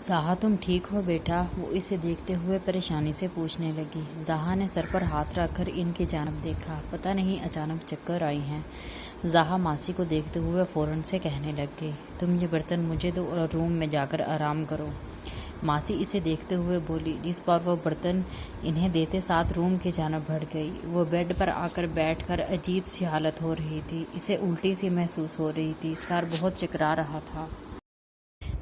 زہا تم ٹھیک ہو بیٹا؟ وہ اسے دیکھتے ہوئے پریشانی سے پوچھنے لگی۔ زہا نے سر پر ہاتھ رکھ کر ان کی جانب دیکھا۔ پتہ نہیں اچانک چکر آئی ہیں۔ زہا ماسی کو دیکھتے ہوئے فوراً سے کہنے لگ گئی، تم یہ برتن مجھے دو اور روم میں جا کر آرام کرو۔ ماسی اسے دیکھتے ہوئے بولی، جس پر وہ برتن انہیں دیتے ساتھ روم کی جانب بڑھ گئی۔ وہ بیڈ پر آ کر بیٹھ کر عجیب سی حالت ہو رہی تھی، اسے الٹی سی محسوس ہو رہی تھی، سر بہت چکرا رہا تھا۔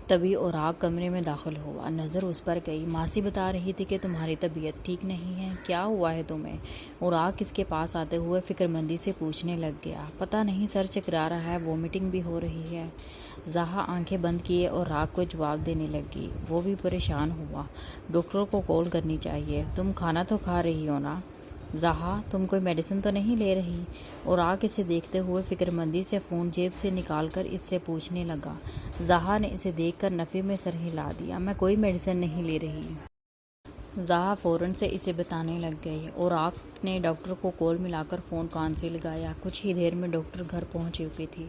تبھی اوراق کمرے میں داخل ہوا، نظر اس پر گئی۔ ماسی بتا رہی تھی کہ تمہاری طبیعت ٹھیک نہیں ہے، کیا ہوا ہے تمہیں؟ اوراق اس کے پاس آتے ہوئے فکرمندی سے پوچھنے لگ گیا۔ پتہ نہیں، سر چکرا رہا ہے، وومٹنگ بھی ہو رہی ہے۔ زہا آنکھیں بند کیے اوراق کو جواب دینے لگی۔ وہ بھی پریشان ہوا۔ ڈاکٹر کو کال کرنی چاہیے۔ تم کھانا تو کھا رہی ہو نا؟ زہا، تم کوئی میڈیسن تو نہیں لے رہی؟ اوراق اسے دیکھتے ہوئے فکرمندی سے فون جیب سے نکال کر اس سے پوچھنے لگا۔ زہا نے اسے دیکھ کر نفی میں سر ہلا دیا۔ میں کوئی میڈیسن نہیں لے رہی۔ زہا فوراً سے اسے بتانے لگ گئی۔ اوراق نے ڈاکٹر کو کال ملا کر فون کان سے لگایا۔ کچھ ہی دیر میں ڈاکٹر گھر پہنچ چکی تھی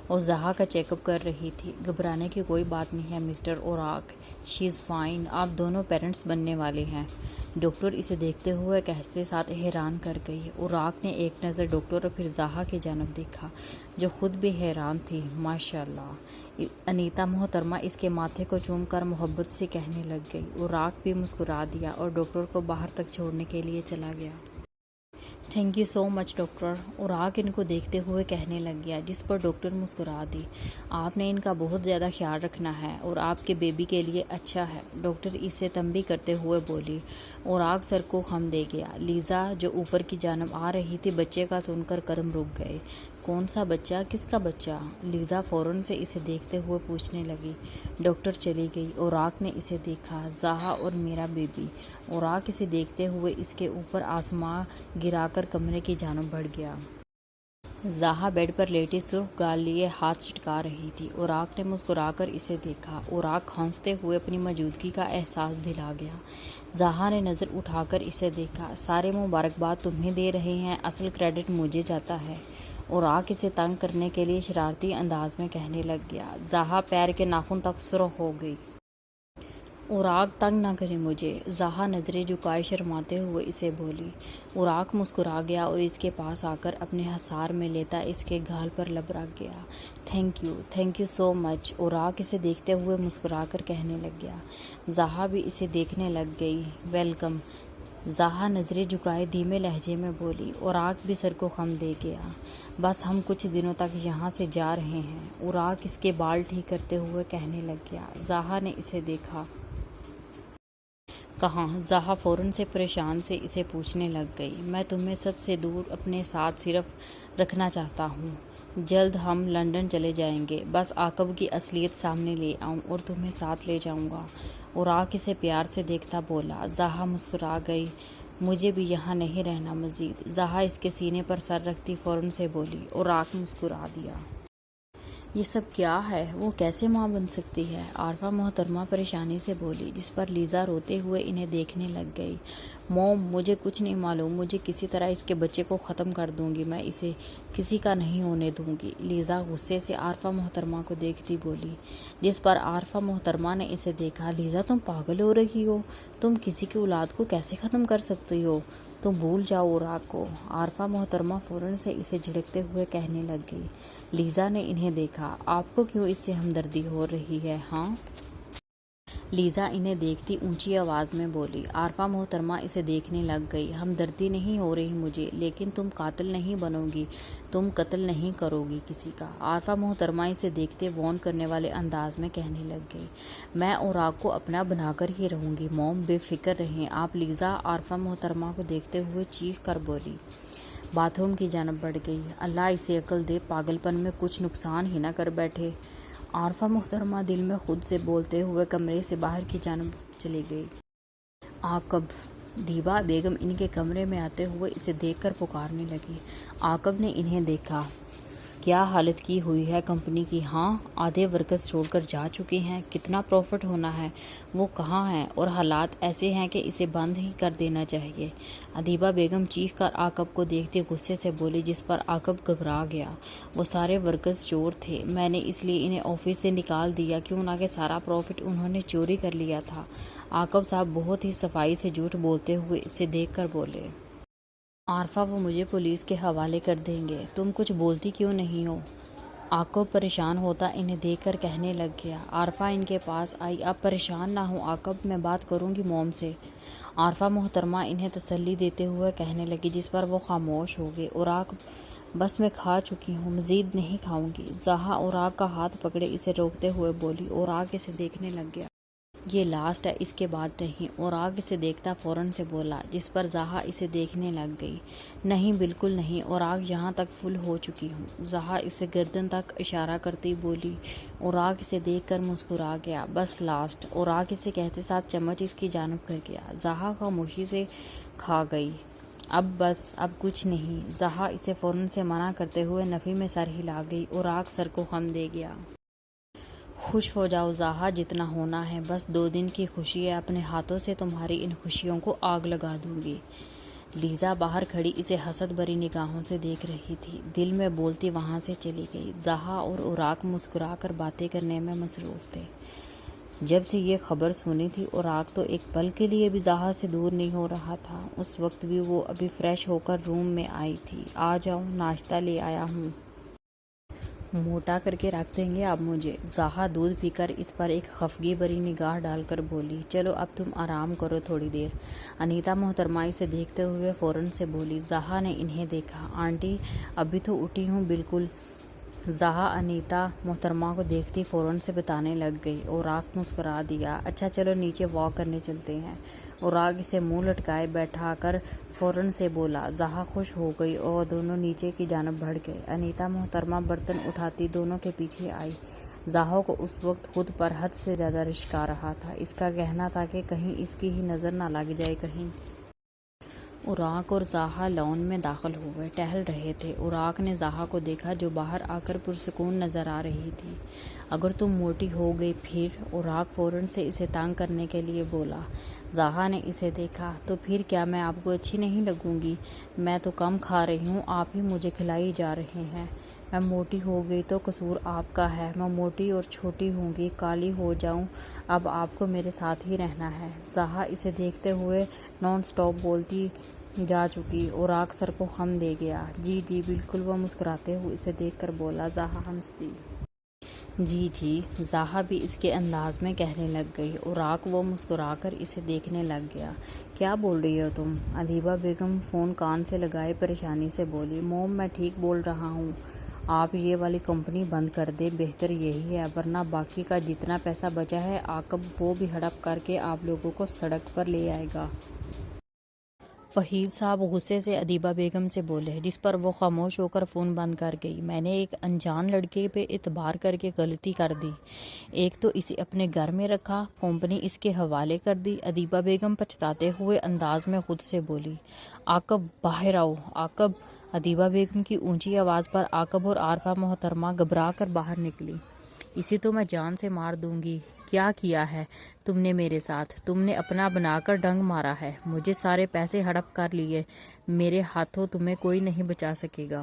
اور زہا کا چیک اپ کر رہی تھی۔ گھبرانے کی کوئی بات نہیں ہے مسٹر اوراق، شی از فائن، آپ دونوں پیرنٹس بننے والے ہیں۔ ڈاکٹر اسے دیکھتے ہوئے کہتے ساتھ حیران کر گئی۔ اوراق نے ایک نظر ڈاکٹر اور پھر زہا کی جانب دیکھا، جو خود بھی حیران تھی۔ ماشاء اللہ، انیتا محترمہ اس کے ماتھے کو چوم کر محبت سے کہنے لگ گئی۔ اوراق بھی مسکرا دیا اور ڈاکٹر کو باہر تک چھوڑنے کے لیے چلا گیا۔ Thank you so much doctor, Auraq ان کو دیکھتے ہوئے کہنے لگ گیا، جس پر ڈاکٹر مسکرا دی۔ آپ نے ان کا بہت زیادہ خیال رکھنا ہے اور آپ کے بیبی کے لیے اچھا ہے، ڈاکٹر اسے تنبیہ کرتے ہوئے بولی۔ اوراق سر کو خم دے گیا۔ لیزا جو اوپر کی جانب آ رہی تھی، بچے کا سن کر قدم رک گئے۔ کون سا بچہ؟ کس کا بچہ؟ لیزا فوراً سے اسے دیکھتے ہوئے پوچھنے لگی۔ ڈاکٹر چلی گئی۔ اوراق نے اسے دیکھا۔ زہا اور میرا بیبی۔ اوراق اسے دیکھتے ہوئے اس کے اوپر آسماں گرا کر کمرے کی جانب بڑھ گیا۔ زہا بیڈ پر لیٹی سرخ گال لیے ہاتھ چٹکا رہی تھی۔ اوراق نے مسکرا کر اسے دیکھا۔ اوراق ہنستے ہوئے اپنی موجودگی کا احساس دلا گیا۔ زہا نے نظر اٹھا کر اسے دیکھا۔ سارے مبارکباد تمہیں دے رہے ہیں، اصل کریڈٹ مجھے جاتا ہے، اوراق اسے تنگ کرنے کے لیے شرارتی انداز میں کہنے لگ گیا۔ زہا پیر کے ناخن تک سرخ ہو گئی۔ اوراق تنگ نہ کرے مجھے، زہا نظریں جھکائے شرماتے ہوئے اسے بولی۔ اوراق مسکرا گیا اور اس کے پاس آ کر اپنے حصار میں لیتا اس کے گال پر لب رکھ گیا۔ تھینک یو سو مچ، اوراق اسے دیکھتے ہوئے مسکرا کر کہنے لگ گیا۔ زہا بھی اسے دیکھنے لگ گئی۔ ویلکم، زہا نظریں جھکائے دھیمے لہجے میں بولی۔ اوراق بھی سر کو خم دے گیا۔ بس ہم کچھ دنوں تک یہاں سے جا رہے ہیں، اوراق اس کے بال ٹھیک کرتے ہوئے کہنے لگ گیا۔ زہا نے اسے دیکھا۔ کہاں؟ زہا فوراً سے پریشان سے اسے پوچھنے لگ گئی۔ میں تمہیں سب سے دور اپنے ساتھ صرف رکھنا چاہتا ہوں، جلد ہم لندن چلے جائیں گے، بس عاقب کی اصلیت سامنے لے آؤں اور تمہیں ساتھ لے جاؤں گا۔ اوراق اسے پیار سے دیکھتا بولا۔ زہا مسکرا گئی۔ مجھے بھی یہاں نہیں رہنا مزید، زہا اس کے سینے پر سر رکھتی فوراً سے بولی۔ اوراق مسکرا دیا۔ یہ سب کیا ہے؟ وہ کیسے ماں بن سکتی ہے؟ عارفہ محترمہ پریشانی سے بولی، جس پر لیزا روتے ہوئے انہیں دیکھنے لگ گئی۔ موم، مجھے کچھ نہیں معلوم، مجھے کسی طرح اس کے بچے کو ختم کر دوں گی، میں اسے کسی کا نہیں ہونے دوں گی، لیزا غصے سے عارفہ محترمہ کو دیکھتی بولی، جس پر عارفہ محترمہ نے اسے دیکھا۔ لیزا، تم پاگل ہو رہی ہو؟ تم کسی کی اولاد کو کیسے ختم کر سکتی ہو؟ تم بھول جاؤ اوراق کو، عارفہ محترمہ فوراً سے اسے جھڑکتے ہوئے کہنے لگ گئی۔ لیزا نے انہیں دیکھا۔ آپ کو کیوں اس سے ہمدردی ہو رہی ہے ہاں؟ لیزا انہیں دیکھتی اونچی آواز میں بولی۔ عارفہ محترمہ اسے دیکھنے لگ گئی۔ ہمدردی نہیں ہو رہی مجھے، لیکن تم قاتل نہیں بنو گی، تم قتل نہیں کرو گی کسی کا، عارفہ محترمہ اسے دیکھتے وارن کرنے والے انداز میں کہنے لگ گئی۔ میں اوراق کو اپنا بنا کر ہی رہوں گی موم، بے فکر رہیں آپ، لیزا عارفہ محترمہ کو دیکھتے ہوئے چیخ کر بولی۔ باتھ روم کی جانب بڑھ گئی۔ اللہ اسے عقل دے، پاگل پن میں کچھ نقصان ہی نہ کر بیٹھے، عارفہ محترمہ دل میں خود سے بولتے ہوئے کمرے سے باہر کی جانب چلی گئی۔ عاقب، دیبا بیگم ان کے کمرے میں آتے ہوئے اسے دیکھ کر پکارنے لگی۔ عاقب نے انہیں دیکھا۔ کیا حالت کی ہوئی ہے کمپنی کی. ہاں آدھے ورکرز چھوڑ کر جا چکے ہیں. کتنا پروفٹ ہونا ہے. وہ کہاں ہیں اور حالات ایسے ہیں کہ اسے بند ہی کر دینا چاہیے. ادیبہ بیگم چیخ کر عاقب کو دیکھتے غصے سے بولی جس پر عاقب گھبرا گیا. وہ سارے ورکرز چور تھے. میں نے اس لیے انہیں آفس سے نکال دیا کیوں نہ کہ سارا پروفٹ انہوں نے چوری کر لیا تھا. عاقب صاحب بہت ہی صفائی سے جھوٹ بولتے ہوئے اسے دیکھ کر بولے. عارفہ وہ مجھے پولیس کے حوالے کر دیں گے. تم کچھ بولتی کیوں نہیں ہو. عاقب پریشان ہوتا انہیں دیکھ کر کہنے لگ گیا. عارفہ ان کے پاس آئی. اب پریشان نہ ہو عاقب، میں بات کروں گی موم سے. عارفہ محترمہ انہیں تسلی دیتے ہوئے کہنے لگی جس پر وہ خاموش ہو گئے. اوراق بس میں کھا چکی ہوں، مزید نہیں کھاؤں گی. زہا اوراق کا ہاتھ پکڑے اسے روکتے ہوئے بولی. اوراق اسے دیکھنے لگ گیا. یہ لاسٹ ہے، اس کے بعد نہیں. اوراق اسے دیکھتا فوراً سے بولا جس پر زہا اسے دیکھنے لگ گئی. نہیں بالکل نہیں، اوراق یہاں تک فل ہو چکی ہوں. زہا اسے گردن تک اشارہ کرتی بولی. اوراق اسے دیکھ کر مسکرا گیا. بس لاسٹ. اوراق اسے کہتے ساتھ چمچ اس کی جانب کر گیا. زہا خاموشی سے کھا گئی. اب بس، اب کچھ نہیں. زہا اسے فوراً سے منع کرتے ہوئے نفی میں سر ہلا گئی. اوراق سر کو خم دے گیا. خوش ہو جاؤ زہا، جتنا ہونا ہے. بس 2 دن کی خوشی ہے. اپنے ہاتھوں سے تمہاری ان خوشیوں کو آگ لگا دوں گی. لیزا باہر کھڑی اسے حسد بھری نگاہوں سے دیکھ رہی تھی. دل میں بولتی وہاں سے چلی گئی. زہا اور اوراق مسکرا کر باتیں کرنے میں مصروف تھے. جب سے یہ خبر سنی تھی اوراق تو ایک پل کے لیے بھی زہا سے دور نہیں ہو رہا تھا. اس وقت بھی وہ ابھی فریش ہو کر روم میں آئی تھی. آ جاؤ، ناشتہ لے آیا ہوں. موٹا کر کے رکھ دیں گے آپ مجھے. زہا دودھ پی کر اس پر ایک خفگی بھری نگاہ ڈال کر بولی. چلو اب تم آرام کرو تھوڑی دیر. انیتا محترمہ اسے دیکھتے ہوئے فوراً سے بولی. زہا نے انہیں دیکھا. آنٹی ابھی تو اٹھی ہوں بالکل. زہا انیتا محترمہ کو دیکھتی فوراً سے بتانے لگ گئی. اوراق مسکرا دیا. اچھا چلو نیچے واک کرنے چلتے ہیں. اوراق اسے منہ لٹکائے بیٹھا کر فوراً سے بولا. زہا خوش ہو گئی اور وہ دونوں نیچے کی جانب بڑھ گئے. انیتا محترمہ برتن اٹھاتی دونوں کے پیچھے آئی. زہا کو اس وقت خود پر حد سے زیادہ رشک آ رہا تھا. اس کا کہنا تھا کہ کہیں اس کی ہی نظر نہ لگ جائے. کہیں اوراق اور زہا لان میں داخل ہوئے ٹہل رہے تھے. اوراق نے زہا کو دیکھا جو باہر آ کر پرسکون نظر آ رہی تھی. اگر تم موٹی ہو گئی پھر. اوراق فوراً سے اسے تنگ کرنے کے لیے بولا. زہا نے اسے دیکھا. تو پھر کیا میں آپ کو اچھی نہیں لگوں گی. میں تو کم کھا رہی ہوں، آپ ہی مجھے کھلائی جا رہے ہیں. میں موٹی ہو گئی تو قصور آپ کا ہے. میں موٹی اور چھوٹی ہوں گی، کالی ہو جاؤں، اب آپ کو میرے ساتھ ہی رہنا ہے. زہا اسے دیکھتے ہوئے نان سٹاپ بولتی جا چکی. اوراق سر کو خم دے گیا. جی جی بالکل. وہ مسکراتے ہوئے اسے دیکھ کر بولا. زہا ہنس دی. جی جی. زہا بھی اس کے انداز میں کہنے لگ گئی. اوراق وہ مسکرا کر اسے دیکھنے لگ گیا. کیا بول رہی ہو تم. ادیبہ بیگم فون کان سے لگائے پریشانی سے بولی. موم میں ٹھیک بول رہا ہوں. آپ یہ والی کمپنی بند کر دیں، بہتر یہی ہے، ورنہ باقی کا جتنا پیسہ بچا ہے عاقب وہ بھی ہڑپ کر کے آپ لوگوں کو سڑک پر لے آئے گا. وحید صاحب غصے سے ادیبہ بیگم سے بولے جس پر وہ خاموش ہو کر فون بند کر گئی. میں نے ایک انجان لڑکے پہ اعتبار کر کے غلطی کر دی. ایک تو اسے اپنے گھر میں رکھا، کمپنی اس کے حوالے کر دی. ادیبہ بیگم پچھتاتے ہوئے انداز میں خود سے بولی. عاقب باہر آؤ. عاقب. ادیبہ بیگم کی اونچی آواز پر عاقب اور عارفہ محترمہ گھبرا کر باہر نکلی. اسے تو میں جان سے مار دوں گی. کیا کیا ہے تم نے میرے ساتھ. تم نے اپنا بنا کر ڈنگ مارا ہے. مجھے سارے پیسے ہڑپ کر لیے. میرے ہاتھوں تمہیں کوئی نہیں بچا سکے گا.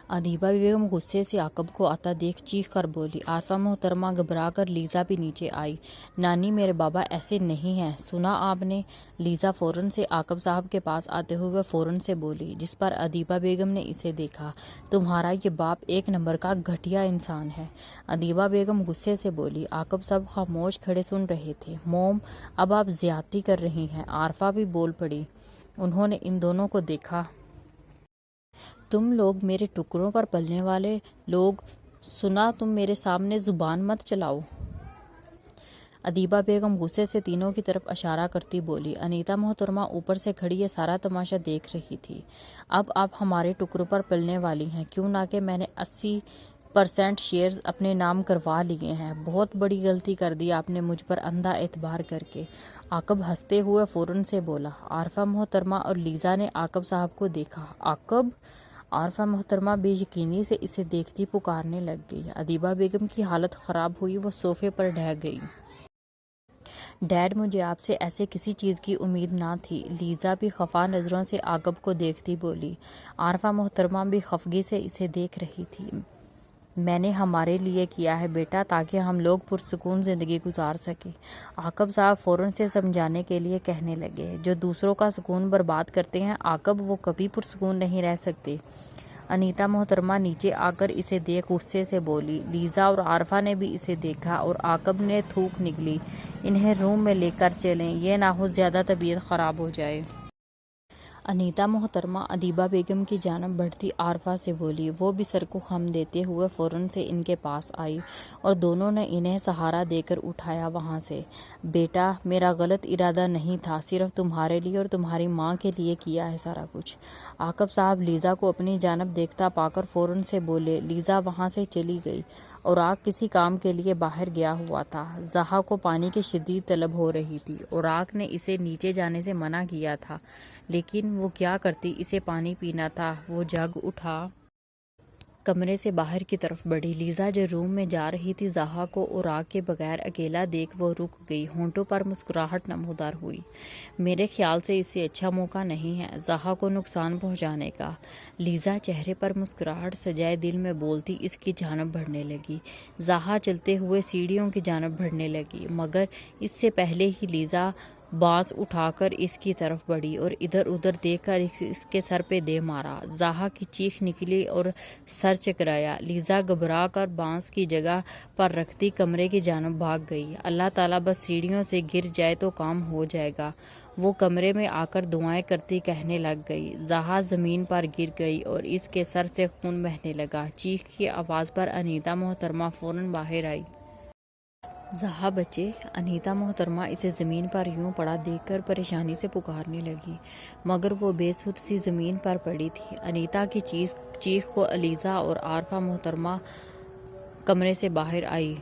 ادیبہ بیگم غصے سے عاقب کو آتا دیکھ چیخ کر بولی. عارفہ محترمہ گھبرا کر لیزا بھی نیچے آئی. نانی میرے بابا ایسے نہیں ہیں، سنا آپ نے. لیزا فوراً سے عاقب صاحب کے پاس آتے ہوئے فوراً سے بولی جس پر ادیبہ بیگم نے اسے دیکھا. تمہارا یہ باپ 1 نمبر کا گھٹیا انسان ہے. ادیبہ بیگم غصے سے بولی. عاقب صاحب خاموش کھڑے سن رہے تھے. موم اب آپ زیادتی کر رہی ہیں. عارفہ بھی بول پڑی. انہوں نے ان دونوں کو دیکھا. تم لوگ میرے ٹکڑوں پر پلنے والے لوگ، سنا تم میرے سامنے زبان مت چلاؤ. ادیبہ بیگم غصے سے تینوں کی طرف اشارہ کرتی بولی. انیتا محترمہ اوپر سے کھڑی یہ سارا تماشا دیکھ رہی تھی. اب آپ ہمارے ٹکڑوں پر پلنے والی ہیں، کیوں نہ کہ میں نے 80% شیئرز اپنے نام کروا لیے ہیں. بہت بڑی غلطی کر دی آپ نے مجھ پر اندھا اعتبار کر کے. عاقب ہنستے ہوئے فوراً سے بولا. عارفہ محترمہ اور لیزا نے عاقب صاحب کو دیکھا. عاقب. عارفہ محترمہ بے یقینی سے اسے دیکھتی پکارنے لگ گئی۔ ادیبہ بیگم کی حالت خراب ہوئی، وہ صوفے پر ڈھہ گئی۔ ڈیڈ، مجھے آپ سے ایسے کسی چیز کی امید نہ تھی۔ لیزا بھی خفا نظروں سے عاقب کو دیکھتی بولی۔ عارفہ محترمہ بھی خفگی سے اسے دیکھ رہی تھی۔ میں نے ہمارے لیے کیا ہے بیٹا، تاکہ ہم لوگ پرسکون زندگی گزار سکیں۔ عاقب صاحب فوراً سے سمجھانے کے لیے کہنے لگے، جو دوسروں کا سکون برباد کرتے ہیں عاقب، وہ کبھی پرسکون نہیں رہ سکتے۔ انیتا محترمہ نیچے آ کر اسے دیکھ غصے سے بولی۔ لیزا اور عارفہ نے بھی اسے دیکھا اور عاقب نے تھوک نکلی، انہیں روم میں لے کر چلیں، یہ نہ ہو زیادہ طبیعت خراب ہو جائے۔ انیتا محترمہ ادیبہ بیگم کی جانب بڑھتی عارفہ سے بولی۔ وہ بھی سر کو خم دیتے ہوئے فوراً سے ان کے پاس آئی اور دونوں نے انہیں سہارا دے کر اٹھایا وہاں سے۔ بیٹا، میرا غلط ارادہ نہیں تھا، صرف تمہارے لیے اور تمہاری ماں کے لیے کیا ہے سارا کچھ۔ عاقب صاحب لیزا کو اپنی جانب دیکھتا پا کر فوراً سے بولے۔ لیزا وہاں سے چلی گئی۔ اوراق کسی کام کے لیے باہر گیا ہوا تھا۔ زہا کو پانی کی شدید طلب ہو رہی تھی۔ اوراق نے اسے نیچے جانے سے منع کیا تھا، لیکن وہ کیا کرتی، اسے پانی پینا تھا۔ وہ جگ اٹھا کمرے سے باہر کی طرف بڑھی۔ لیزا جو روم میں جا رہی تھی، زہا کو اوراق کے بغیر اکیلا دیکھ وہ رک گئی، ہونٹوں پر مسکراہٹ نمودار ہوئی۔ میرے خیال سے اسے اچھا موقع نہیں ہے زہا کو نقصان پہنچانے کا۔ لیزا چہرے پر مسکراہٹ سجائے دل میں بولتی اس کی جانب بڑھنے لگی۔ زہا چلتے ہوئے سیڑھیوں کی جانب بڑھنے لگی، مگر اس سے پہلے ہی لیزا بانس اٹھا کر اس کی طرف بڑھی اور ادھر ادھر دیکھ کر اس کے سر پہ دے مارا۔ زہا کی چیخ نکلی اور سر چکرایا۔ لیزا گھبرا کر بانس کی جگہ پر رکھتی کمرے کی جانب بھاگ گئی۔ اللہ تعالیٰ بس سیڑھیوں سے گر جائے تو کام ہو جائے گا، وہ کمرے میں آ کر دعائیں کرتی کہنے لگ گئی۔ زہا زمین پر گر گئی اور اس کے سر سے خون بہنے لگا۔ چیخ کی آواز پر انیتا محترمہ فوراً باہر آئی۔ زہا بچے! انیتا محترمہ اسے زمین پر یوں پڑا دیکھ کر پریشانی سے پکارنے لگی، مگر وہ بے سدھ سی زمین پر پڑی تھی۔ انیتا کی چیخ کو لیزا اور عارفہ محترمہ کمرے سے باہر آئی۔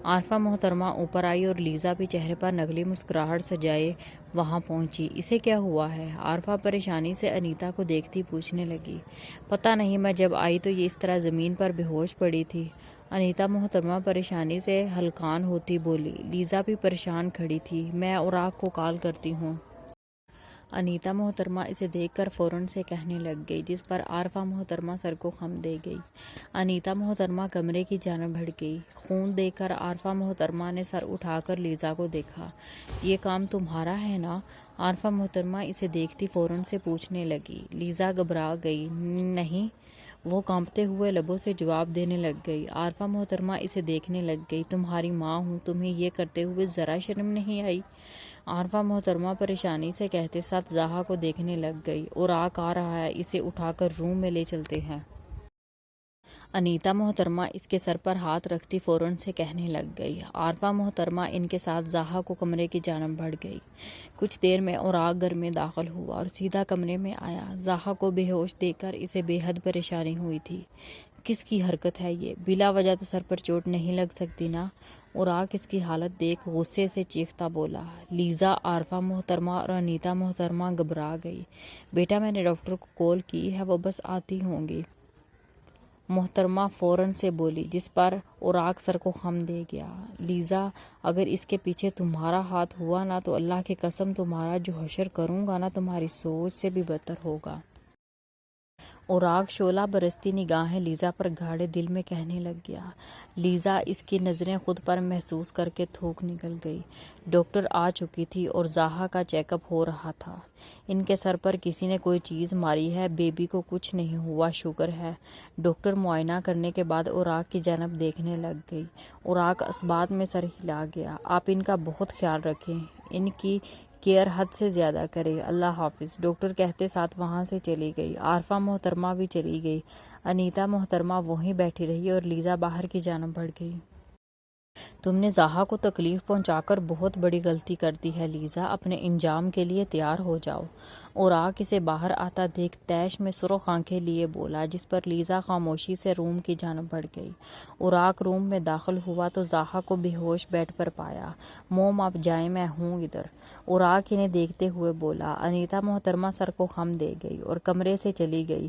عارفہ محترمہ اوپر آئی اور لیزا بھی چہرے پر نقلی مسکراہٹ سجائے وہاں پہنچی۔ اسے کیا ہوا ہے؟ عارفہ پریشانی سے انیتا کو دیکھتی پوچھنے لگی۔ پتہ نہیں، میں جب آئی تو یہ اس طرح زمین پر بے ہوش پڑی تھی۔ انیتا محترمہ پریشانی سے ہلکان ہوتی بولی۔ لیزا بھی پریشان کھڑی تھی۔ میں اوراق کو کال کرتی ہوں۔ انیتا محترمہ اسے دیکھ کر فوراً سے کہنے لگ گئی، جس پر عارفہ محترمہ سر کو خم دے گئی۔ انیتا محترمہ کمرے کی جانب بڑھ گئی۔ خون دیکھ کر عارفہ محترمہ نے سر اٹھا کر لیزا کو دیکھا۔ یہ کام تمہارا ہے نا؟ عارفہ محترمہ اسے دیکھتی فوراً سے پوچھنے لگی۔ لیزا گھبرا گئی۔ نہیں، وہ کانپتے ہوئے لبوں سے جواب دینے لگ گئی۔ عارفہ محترمہ اسے دیکھنے لگ گئی۔ تمہاری ماں ہوں، تمہیں یہ کرتے ہوئے ذرا شرم نہیں آئی؟ عارفہ محترمہ پریشانی سے کہتے ساتھ زہا کو دیکھنے لگ گئی۔ اوراق آ رہا ہے، اسے اٹھا کر روم میں لے چلتے ہیں۔ انیتا محترمہ اس کے سر پر ہاتھ رکھتی فوراً سے کہنے لگ گئی۔ عارفہ محترمہ ان کے ساتھ زہا کو کمرے کی جانب بڑھ گئی۔ کچھ دیر میں اوراق گھر میں داخل ہوا اور سیدھا کمرے میں آیا۔ زہا کو بے ہوش دیکھ کر اسے بے حد پریشانی ہوئی تھی۔ کس کی حرکت ہے یہ؟ بلا وجہ تو سر پر چوٹ نہیں لگ سکتی نا؟ اوراق اس کی حالت دیکھ غصے سے چیختا بولا۔ لیزا، عارفہ محترمہ اور انیتا محترمہ گھبرا گئی۔ بیٹا، میں نے ڈاکٹر کو کال کی ہے، وہ بس آتی ہوں گی، محترمہ فوراً سے بولی، جس پر اوراق سر کو خم دے گیا۔ لیزا، اگر اس کے پیچھے تمہارا ہاتھ ہوا نا تو اللہ کی قسم تمہارا جو حشر کروں گا نا تمہاری سوچ سے بھی بدتر ہوگا۔ اوراق شعلہ برستی نگاہیں لیزا پر گاڑے دل میں کہنے لگ گیا۔ لیزا اس کی نظریں خود پر محسوس کر کے تھوک نکل گئی۔ ڈاکٹر آ چکی تھی اور زہا کا چیک اپ ہو رہا تھا۔ ان کے سر پر کسی نے کوئی چیز ماری ہے، بیبی کو کچھ نہیں ہوا، شکر ہے۔ ڈاکٹر معائنہ کرنے کے بعد اوراق کی جانب دیکھنے لگ گئی۔ اوراق اثبات میں سر ہلا گیا۔ آپ ان کا بہت خیال رکھیں، ان کی کیئر حد سے زیادہ کرے، اللہ حافظ، ڈاکٹر کہتے ساتھ وہاں سے چلی گئی۔ عارفہ محترمہ بھی چلی گئی۔ انیتا محترمہ وہیں بیٹھی رہی اور لیزا باہر کی جانب بڑھ گئی۔ تم نے زہا کو تکلیف پہنچا کر بہت بڑی غلطی کر دی ہے لیزا، اپنے انجام کے لیے تیار ہو جاؤ۔ اوراق اسے باہر آتا دیکھ طیش میں سرخ آنکھیں لیے بولا، جس پر لیزا خاموشی سے روم کی جانب بڑھ گئی۔ اوراق روم میں داخل ہوا تو زہا کو بے ہوش بیڈ پر پایا۔ موم آپ جائیں، میں ہوں ادھر، اوراق انہیں دیکھتے ہوئے بولا۔ انیتا محترمہ سر کو خم دے گئی اور کمرے سے چلی گئی۔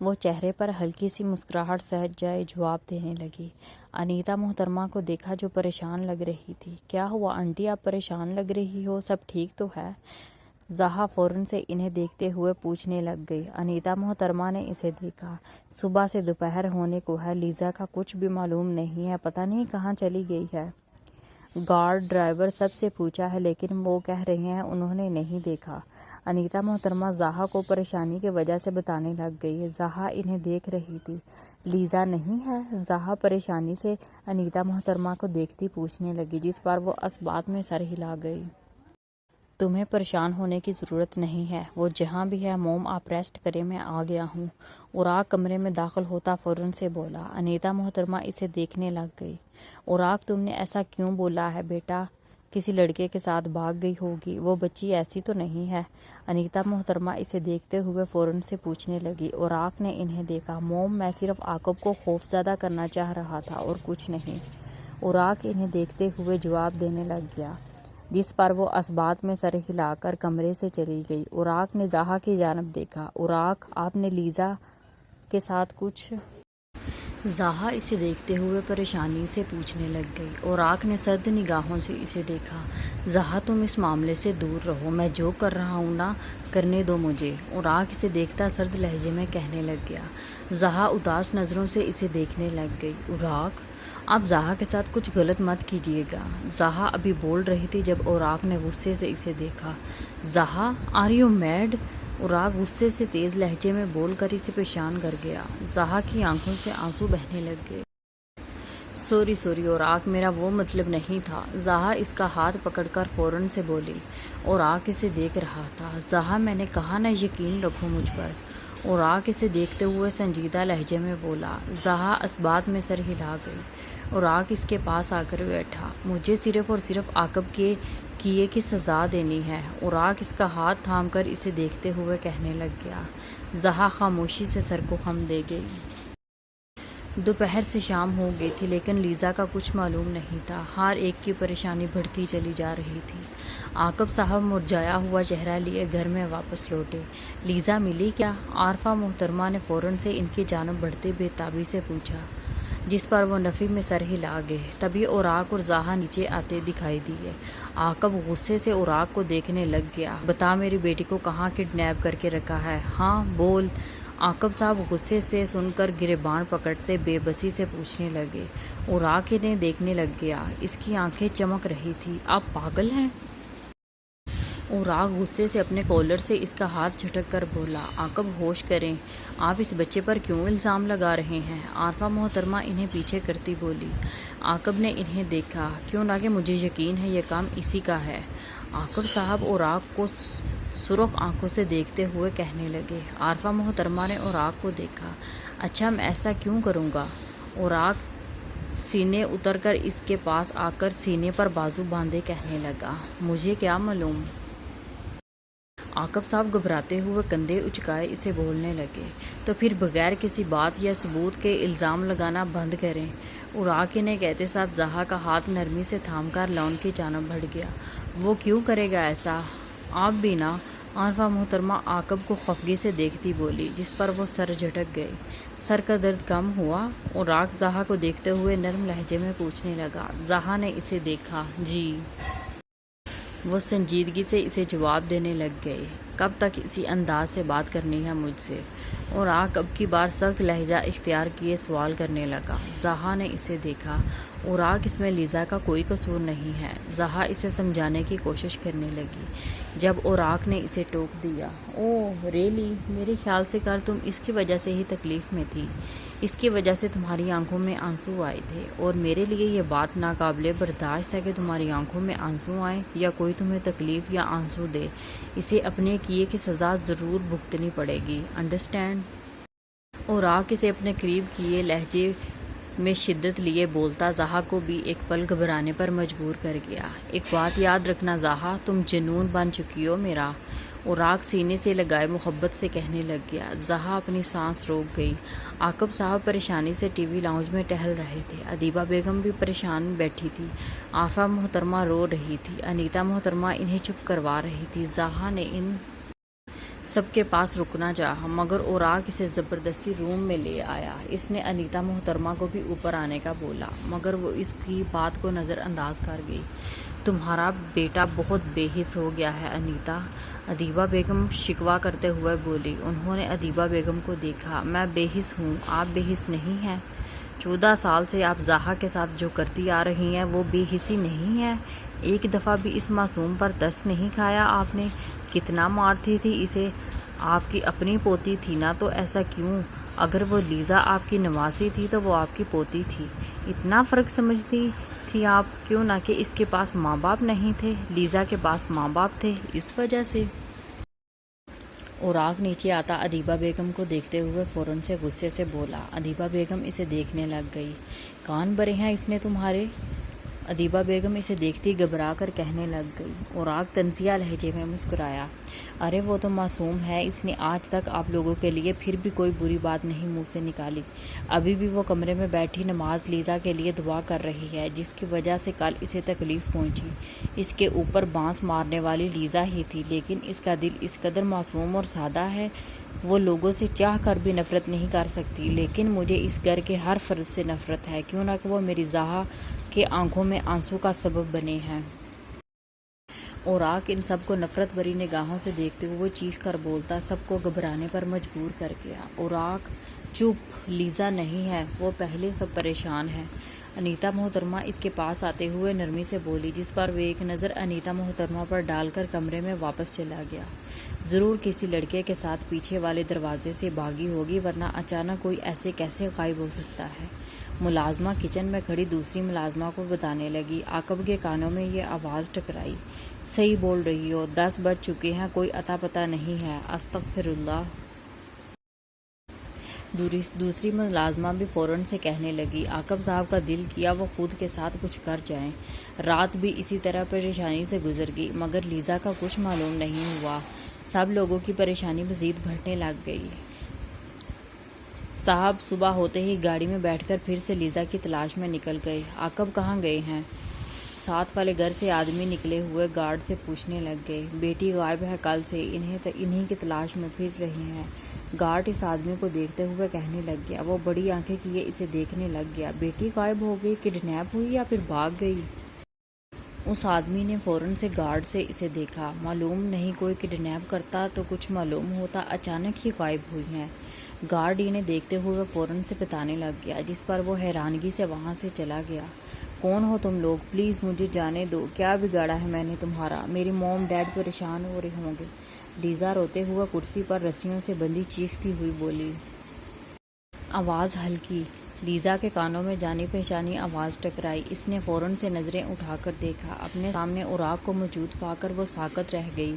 وہ چہرے پر ہلکی سی مسکراہٹ سہج جائے جواب دینے لگی۔ انیتا محترمہ کو دیکھا جو پریشان لگ رہی تھی۔ کیا ہوا آنٹی، آپ پریشان لگ رہی ہو، سب ٹھیک تو ہے؟ زہا فوراً سے انہیں دیکھتے ہوئے پوچھنے لگ گئی۔ انیتا محترمہ نے اسے دیکھا۔ صبح سے دوپہر ہونے کو ہے، لیزا کا کچھ بھی معلوم نہیں ہے، پتہ نہیں کہاں چلی گئی ہے۔ گارڈ ڈرائیور سب سے پوچھا ہے لیکن وہ کہہ رہے ہیں انہوں نے نہیں دیکھا۔ انیتا محترمہ زہا کو پریشانی کی وجہ سے بتانے لگ گئی۔ زہا انہیں دیکھ رہی تھی۔ لیزا نہیں ہے؟ زہا پریشانی سے انیتا محترمہ کو دیکھتی پوچھنے لگی، جس پر وہ اس بات میں سر ہلا گئی۔ تمہیں پریشان ہونے کی ضرورت نہیں ہے، وہ جہاں بھی ہے موم آپ ریسٹ کریں، میں آ گیا ہوں۔ اوراق کمرے میں داخل ہوتا فوراً سے بولا۔ انیتا محترمہ اسے دیکھنے لگ گئی۔ اوراق تم نے ایسا کیوں بولا ہے بیٹا؟ کسی لڑکے کے ساتھ بھاگ گئی ہوگی، وہ بچی ایسی تو نہیں ہے؟ انیتا محترمہ اسے دیکھتے ہوئے فوراً سے پوچھنے لگی۔ اوراق نے انہیں دیکھا۔ موم میں صرف عاقب کو خوف زدہ کرنا چاہ رہا تھا اور کچھ نہیں، اوراق انہیں دیکھتے ہوئے جواب دینے لگ گیا، جس پر وہ اس بات میں سر ہلا کر کمرے سے چلی گئی۔ اوراق نے زہا کی جانب دیکھا۔ اوراق، آپ نے لیزا کے ساتھ کچھ؟ زہا اسے دیکھتے ہوئے پریشانی سے پوچھنے لگ گئی۔ اوراق نے سرد نگاہوں سے اسے دیکھا۔ زہا تم اس معاملے سے دور رہو، میں جو کر رہا ہوں نا کرنے دو مجھے، اوراق اسے دیکھتا سرد لہجے میں کہنے لگ گیا۔ زہا اداس نظروں سے اسے دیکھنے لگ گئی۔ اوراق، آپ زہا کے ساتھ کچھ غلط مت کیجیے گا۔ زہا ابھی بول رہی تھی جب اوراق نے غصے سے اسے دیکھا۔ Zaha, are you mad? Auraq غصے سے تیز لہجے میں بول کر اسے پریشان کر گیا۔ زہا کی آنکھوں سے آنسو بہنے لگ گئے۔ سوری اوراق، میرا وہ مطلب نہیں تھا۔ زہا اس کا ہاتھ پکڑ کر فوراً سے بولی۔ اوراق اسے دیکھ رہا تھا۔ زہا، میں نے کہا نا یقین رکھو مجھ پر۔ اوراق اسے دیکھتے ہوئے سنجیدہ لہجے میں بولا۔ زہا اس بات میں سر ہلا گئی۔ اوراق اس کے پاس آ کر بیٹھا۔ مجھے صرف اور صرف عاقب کے کیے کی سزا دینی ہے، اوراق اس کا ہاتھ تھام کر اسے دیکھتے ہوئے کہنے لگ گیا۔ زہا خاموشی سے سر کو خم دے گئی۔ دوپہر سے شام ہو گئی تھی لیکن لیزا کا کچھ معلوم نہیں تھا۔ ہر ایک کی پریشانی بڑھتی چلی جا رہی تھی۔ عاقب صاحب مرجھایا ہوا چہرہ لیے گھر میں واپس لوٹے۔ لیزا ملی کیا؟ عارفہ محترمہ نے فوراً سے ان کی جانب بڑھتے بے تابی سے پوچھا، جس پر وہ نفی میں سر ہلا گئے۔ تبھی اوراق اور زہا نیچے آتے دکھائی دیے۔ عاقب غصے سے اوراق کو دیکھنے لگ گیا۔ بتا میری بیٹی کو کہاں کڈنیپ کر کے رکھا ہے؟ ہاں بول۔ عاقب صاحب غصے سے سن کر گریبان پکڑتے بے بسی سے پوچھنے لگے۔ اوراق انہیں دیکھنے لگ گیا۔ اس کی آنکھیں چمک رہی تھی۔ آپ پاگل ہیں؟ اوراق غصے سے اپنے کالر سے اس کا ہاتھ جھٹک کر بولا۔ عاقب ہوش کریں، آپ اس بچے پر کیوں الزام لگا رہے ہیں؟ عارفہ محترمہ انہیں پیچھے کرتی بولی۔ عاقب نے انہیں دیکھا۔ کیوں نہ کہ مجھے یقین ہے یہ کام اسی کا ہے۔ عاقب صاحب اوراق کو سرخ آنکھوں سے دیکھتے ہوئے کہنے لگے۔ عارفہ محترمہ نے اوراق کو دیکھا۔ اچھا میں ایسا کیوں کروں گا؟ اوراق سینے اتر کر اس کے پاس آ کر سینے پر بازو باندھے کہنے لگا، مجھے کیا معلوم؟ عاقب صاحب گھبراتے ہوئے کندھے اچکائے اسے بولنے لگے، تو پھر بغیر کسی بات یا ثبوت کے الزام لگانا بند کریں۔ اوراق نے کہتے ساتھ زہا کا ہاتھ نرمی سے تھام کر لان کی جانب بڑھ گیا۔ وہ کیوں کرے گا ایسا؟ آپ بھی نا؟ عارفہ محترمہ عاقب کو خفگی سے دیکھتی بولی، جس پر وہ سر جھٹک گئے۔ سر کا درد کم ہوا؟ اوراق زہا کو دیکھتے ہوئے نرم لہجے میں پوچھنے لگا۔ زہا نے اسے دیکھا۔ جی۔ وہ سنجیدگی سے اسے جواب دینے لگ گئے۔ کب تک اسی انداز سے بات کرنی ہے مجھ سے؟ اوراق اب کی بار سخت لہجہ اختیار کیے سوال کرنے لگا۔ زہا نے اسے دیکھا۔ اوراق اس میں لیزا کا کوئی قصور نہیں ہے۔ زہا اسے سمجھانے کی کوشش کرنے لگی۔ جب اوراق نے اسے ٹوک دیا۔ اوہ ریلی؟ میرے خیال سے کل تم اس کی وجہ سے ہی تکلیف میں تھی، اس کی وجہ سے تمہاری آنکھوں میں آنسو آئے تھے، اور میرے لیے یہ بات ناقابل برداشت ہے کہ تمہاری آنکھوں میں آنسو آئیں یا کوئی تمہیں تکلیف یا آنسو دے، اسے اپنے کیے کی سزا ضرور بھگتنی پڑے گی، انڈرسٹینڈ؟ اوراق اسے اپنے قریب کیے لہجے میں شدت لیے بولتا زہا کو بھی ایک پل گھبرانے پر مجبور کر گیا۔ ایک بات یاد رکھنا زہا، تم جنون بن چکی ہو میرا، اوراق سینے سے لگائے محبت سے کہنے لگ گیا۔ زہا اپنی سانس روک گئی۔ عاقب صاحب پریشانی سے ٹی وی لاؤنج میں ٹہل رہے تھے۔ ادیبہ بیگم بھی پریشان بیٹھی تھی۔ عارفہ محترمہ رو رہی تھی۔ انیتا محترمہ انہیں چپ کروا رہی تھی۔ زہا نے ان سب کے پاس رکنا چاہا مگر اوراق اسے زبردستی روم میں لے آیا۔ اس نے انیتا محترمہ کو بھی اوپر آنے کا بولا مگر وہ اس کی بات کو نظر انداز کر گئی۔ تمہارا بیٹا بہت بے حس ہو گیا ہے انیتا، ادیبہ بیگم شکوہ کرتے ہوئے بولی۔ انہوں نے ادیبہ بیگم کو دیکھا۔ میں بے حس ہوں، آپ بے حس نہیں ہیں؟ 14 سال سے آپ زاہا کے ساتھ جو کرتی آ رہی ہیں وہ بے حسی نہیں ہے؟ ایک دفعہ بھی اس معصوم پر دست نہیں کھایا آپ نے؟ کتنا مارتی تھی اسے، آپ کی اپنی پوتی تھی نا تو ایسا کیوں؟ اگر وہ لیزا آپ کی نواسی تھی تو وہ آپ کی پوتی تھی، اتنا فرق سمجھتی تھی آپ؟ کیوں نہ کہ اس کے پاس ماں باپ نہیں تھے؟ لیزا کے پاس ماں باپ تھے، اس وجہ سے۔ اوراق نیچے آتا ادیبہ بیگم کو دیکھتے ہوئے فوراً سے غصے سے بولا۔ ادیبہ بیگم اسے دیکھنے لگ گئی۔ کان بھرے ہیں اس نے تمہارے؟ ادیبہ بیگم اسے دیکھتی گھبرا کر کہنے لگ گئی۔ اوراق طنزیہ لہجے میں مسکرایا۔ ارے وہ تو معصوم ہے، اس نے آج تک آپ لوگوں کے لیے پھر بھی کوئی بری بات نہیں منہ سے نکالی۔ ابھی بھی وہ کمرے میں بیٹھی نماز لیزا کے لیے دعا کر رہی ہے جس کی وجہ سے کل اسے تکلیف پہنچی۔ اس کے اوپر بانس مارنے والی لیزا ہی تھی، لیکن اس کا دل اس قدر معصوم اور سادہ ہے، وہ لوگوں سے چاہ کر بھی نفرت نہیں کر سکتی۔ لیکن مجھے اس گھر کے ہر فرد سے نفرت ہے، کیوں نہ کہ وہ میری زاہا کے آنکھوں میں آنسو کا سبب بنے ہیں۔ اوراق ان سب کو نفرت بھری نگاہوں سے دیکھتے ہوئے چیخ کر بولتا، سب کو گھبرانے پر مجبور کر گیا۔ اوراق چپ، لیزا نہیں ہے، وہ پہلے سے پریشان ہے۔ انیتا محترمہ اس کے پاس آتے ہوئے نرمی سے بولی، جس پر وہ ایک نظر انیتا محترمہ پر ڈال کر کمرے میں واپس چلا گیا۔ ضرور کسی لڑکے کے ساتھ پیچھے والے دروازے سے بھاگی ہوگی، ورنہ اچانک کوئی ایسے کیسے غائب ہو سکتا ہے؟ ملازمہ کچن میں کھڑی دوسری ملازمہ کو بتانے لگی۔ عاقب کے کانوں میں یہ آواز ٹکرائی، صحیح بول رہی ہو، 10 بج چکے ہیں، کوئی اتا پتہ نہیں ہے، استغفر اللہ۔ دوسری ملازمہ بھی فوراً سے کہنے لگی، عاقب صاحب کا دل کیا وہ خود کے ساتھ کچھ کر جائیں۔ رات بھی اسی طرح پریشانی سے گزر گئی مگر لیزا کا کچھ معلوم نہیں ہوا۔ سب لوگوں کی پریشانی مزید بڑھنے لگ گئی۔ صاحب صبح ہوتے ہی گاڑی میں بیٹھ کر پھر سے لیزا کی تلاش میں نکل گئے۔ عاقب کہاں گئے ہیں؟ ساتھ والے گھر سے آدمی نکلے ہوئے گارڈ سے پوچھنے لگ گئے۔ بیٹی غائب ہے کل سے، انہی کی تلاش میں پھر رہے ہیں۔ گارڈ اس آدمی کو دیکھتے ہوئے کہنے لگ گیا۔ وہ بڑی آنکھیں کیے اسے دیکھنے لگ گیا۔ بیٹی غائب ہو گئی، کڈنیپ ہوئی یا پھر بھاگ گئی؟ اس آدمی نے فوراً سے گارڈ سے اسے دیکھا۔ معلوم نہیں، کوئی کڈنیپ کرتا تو کچھ معلوم ہوتا، اچانک ہی غائب ہوئی ہیں۔ گارڈ انہیں دیکھتے ہوئے فوراً سے بتانے لگ گیا، جس پر وہ حیرانگی سے وہاں سے چلا گیا۔ کون ہو تم لوگ؟ پلیز مجھے جانے دو، کیا بگاڑا ہے میں نے تمہارا؟ میری موم ڈیڈ پریشان ہو رہے ہوں گے۔ لیزا روتے ہوئے کرسی پر رسیوں سے بندھی چیختی ہوئی بولی۔ آواز ہلکی، لیزا کے کانوں میں جانی پہچانی آواز ٹکرائی۔ اس نے فوراً سے نظریں اٹھا کر دیکھا۔ اپنے سامنے اوراق کو موجود پا کر وہ ساکت رہ گئی۔